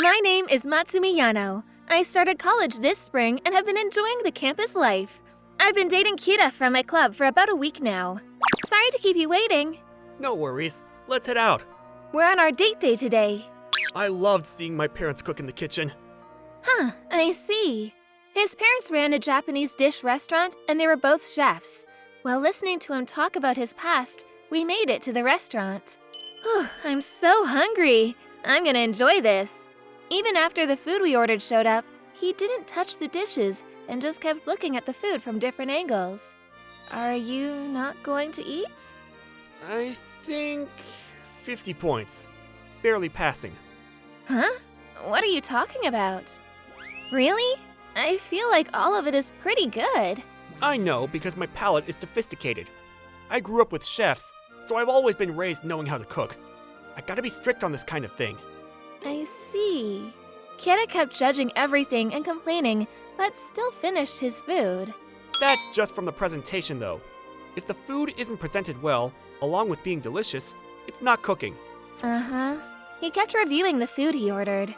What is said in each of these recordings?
My name is Matsumi Yano. I started college this spring and have been enjoying the campus life. I've been dating Kira from my club for about a week now. Sorry to keep you waiting. No worries. Let's head out. We're on our date day today. I loved seeing my parents cook in the kitchen. Huh, I see. His parents ran a Japanese dish restaurant and they were both chefs. While listening to him talk about his past, we made it to the restaurant. Whew, I'm so hungry. I'm gonna enjoy this. Even after the food we ordered showed up, he didn't touch the dishes and just kept looking at the food from different angles. Are you not going to eat? I think 50 points. Barely passing. Huh? What are you talking about? Really? I feel like all of it is pretty good. I know because my palate is sophisticated. I grew up with chefs, so I've always been raised knowing how to cook. I gotta be strict on this kind of thing. I see. Kira kept judging everything and complaining, but still finished his food. That's just from the presentation though. If the food isn't presented well, along with being delicious, it's not cooking. Uh-huh. He kept reviewing the food he ordered.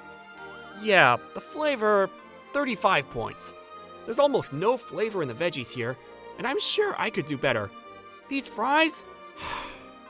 Yeah, the flavor, 35 points. There's almost no flavor in the veggies here, and I'm sure I could do better. These fries?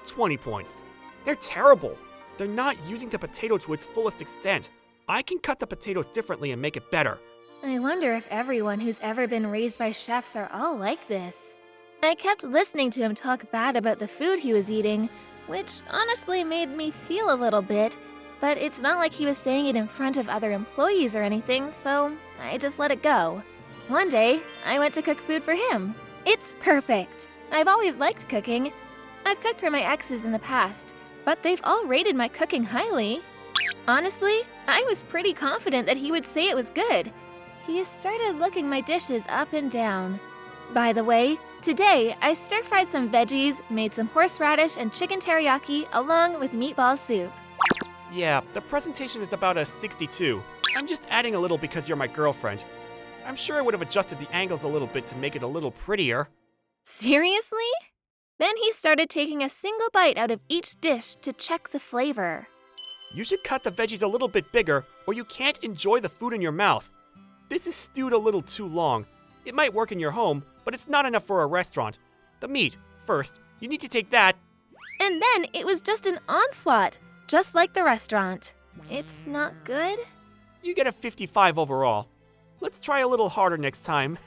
20 points. They're terrible. They're not using the potato to its fullest extent. I can cut the potatoes differently and make it better. I wonder if everyone who's ever been raised by chefs are all like this. I kept listening to him talk bad about the food he was eating, which honestly made me feel a little bit, but it's not like he was saying it in front of other employees or anything, so I just let it go. One day, I went to cook food for him. It's perfect. I've always liked cooking. I've cooked for my exes in the past, but they've all rated my cooking highly. Honestly, I was pretty confident that he would say it was good. He started looking my dishes up and down. By the way, today I stir-fried some veggies, made some horseradish and chicken teriyaki along with meatball soup. Yeah, the presentation is about a 62. I'm just adding a little because you're my girlfriend. I'm sure I would have adjusted the angles a little bit to make it a little prettier. Seriously? Then he started taking a single bite out of each dish to check the flavor. You should cut the veggies a little bit bigger or you can't enjoy the food in your mouth. This is stewed a little too long. It might work in your home, but it's not enough for a restaurant. The meat, first. You need to take that. And then it was just an onslaught, just like the restaurant. It's not good? You get a 55 overall. Let's try a little harder next time.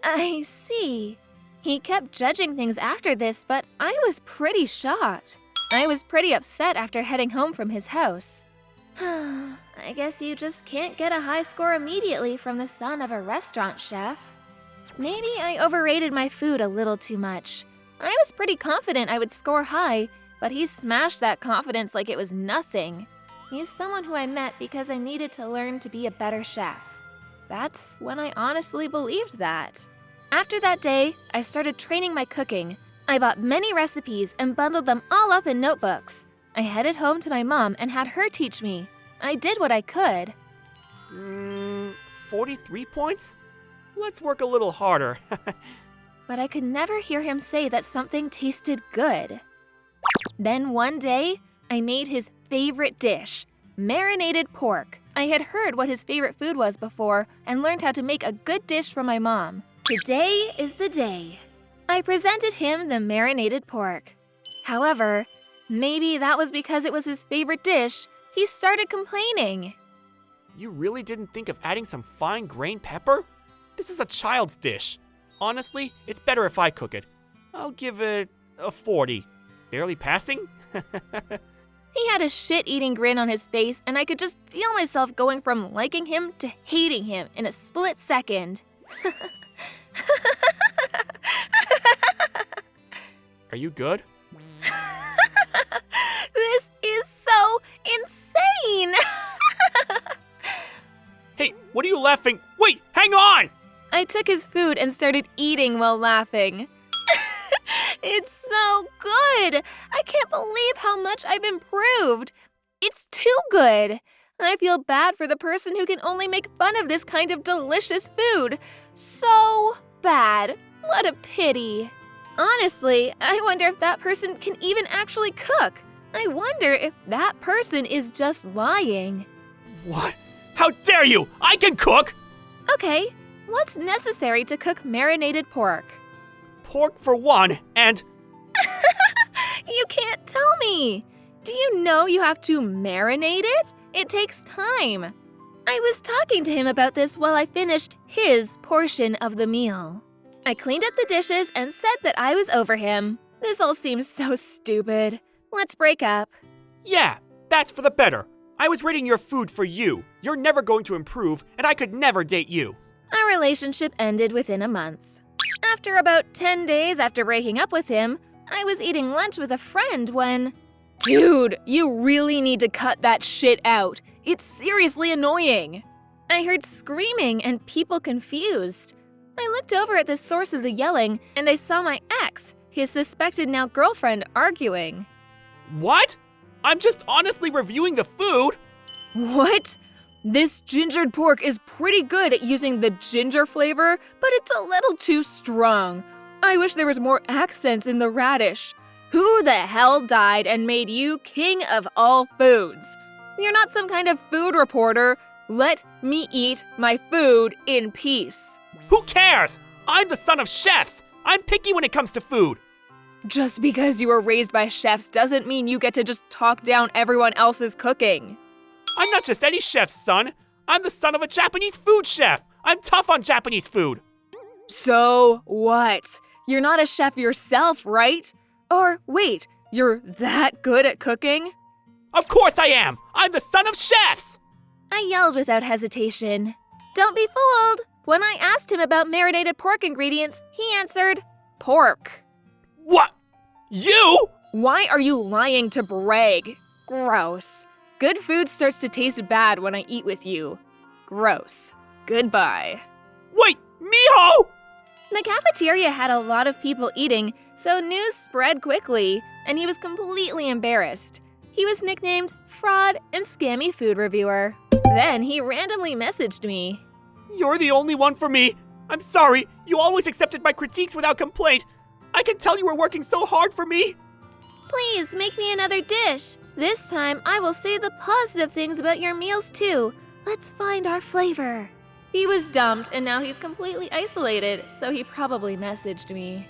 I see. He kept judging things after this, but I was pretty shocked. I was pretty upset after heading home from his house. I guess you just can't get a high score immediately from the son of a restaurant chef. Maybe I overrated my food a little too much. I was pretty confident I would score high, but he smashed that confidence like it was nothing. He's someone who I met because I needed to learn to be a better chef. That's when I honestly believed that. After that day, I started training my cooking. I bought many recipes and bundled them all up in notebooks. I headed home to my mom and had her teach me. I did what I could. 43 points? Let's work a little harder. But I could never hear him say that something tasted good. Then one day, I made his favorite dish, marinated pork. I had heard what his favorite food was before and learned how to make a good dish from my mom. Today is the day. I presented him the marinated pork. However, maybe that was because it was his favorite dish. He started complaining. You really didn't think of adding some fine grained pepper? This is a child's dish. Honestly, it's better if I cook it. I'll give it a 40. Barely passing? He had a shit-eating grin on his face, and I could just feel myself going from liking him to hating him in a split second. Are you good? This is so insane! Hey, what are you laughing? Wait, hang on! I took his food and started eating while laughing. It's so good! I can't believe how much I've improved. It's too good. I feel bad for the person who can only make fun of this kind of delicious food. So bad. What a pity. Honestly, I wonder if that person can even actually cook. I wonder if that person is just lying. What? How dare you? I can cook! Okay, what's necessary to cook marinated pork? Pork for one, and... You can't tell me! Do you know you have to marinate it? It takes time. I was talking to him about this while I finished his portion of the meal. I cleaned up the dishes and said that I was over him. This all seems so stupid. Let's break up. Yeah, that's for the better. I was rating your food for you. You're never going to improve, and I could never date you. Our relationship ended within a month. After about 10 days after breaking up with him, I was eating lunch with a friend when... Dude, you really need to cut that shit out. It's seriously annoying. I heard screaming and people confused. I looked over at the source of the yelling, and I saw my ex, his suspected now girlfriend, arguing. What? I'm just honestly reviewing the food. What? This gingered pork is pretty good at using the ginger flavor, but it's a little too strong. I wish there was more accents in the radish. Who the hell died and made you king of all foods? You're not some kind of food reporter. Let me eat my food in peace. Who cares? I'm the son of chefs. I'm picky when it comes to food. Just because you were raised by chefs doesn't mean you get to just talk down everyone else's cooking. I'm not just any chef's son. I'm the son of a Japanese food chef. I'm tough on Japanese food. So what? You're not a chef yourself, right? Or wait, you're that good at cooking? Of course I am. I'm the son of chefs. I yelled without hesitation. Don't be fooled. When I asked him about marinated pork ingredients, he answered, pork. What? You? Why are you lying to brag? Gross. Good food starts to taste bad when I eat with you. Gross. Goodbye. Wait, Miho! The cafeteria had a lot of people eating, so news spread quickly, and he was completely embarrassed. He was nicknamed Fraud and Scammy Food Reviewer. Then he randomly messaged me. You're the only one for me. I'm sorry, you always accepted my critiques without complaint. I can tell you were working so hard for me. Please make me another dish. This time I will say the positive things about your meals too. Let's find our flavor. He was dumped and now he's completely isolated, so he probably messaged me.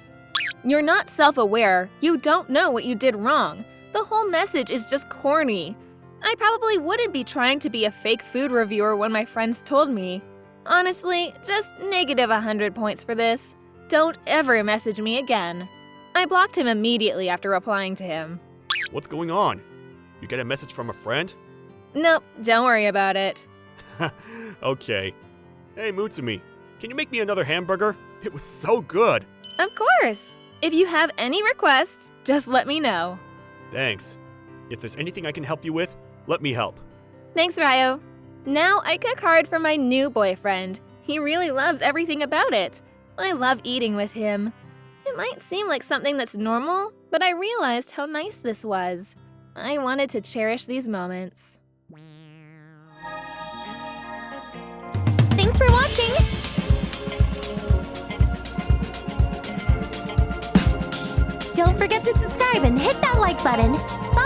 You're not self-aware. You don't know what you did wrong. The whole message is just corny. I probably wouldn't be trying to be a fake food reviewer when my friends told me. Honestly, just negative 100 points for this. Don't ever message me again. I blocked him immediately after replying to him. What's going on? You get a message from a friend? Nope, don't worry about it. Okay. Hey, Mutsumi, can you make me another hamburger? It was so good. Of course. If you have any requests, just let me know. Thanks. If there's anything I can help you with, let me help. Thanks, Ryo. Now I cook hard for my new boyfriend. He really loves everything about it. I love eating with him. It might seem like something that's normal, but I realized how nice this was. I wanted to cherish these moments. Thanks for watching! Don't forget to subscribe and hit that like button. Bye!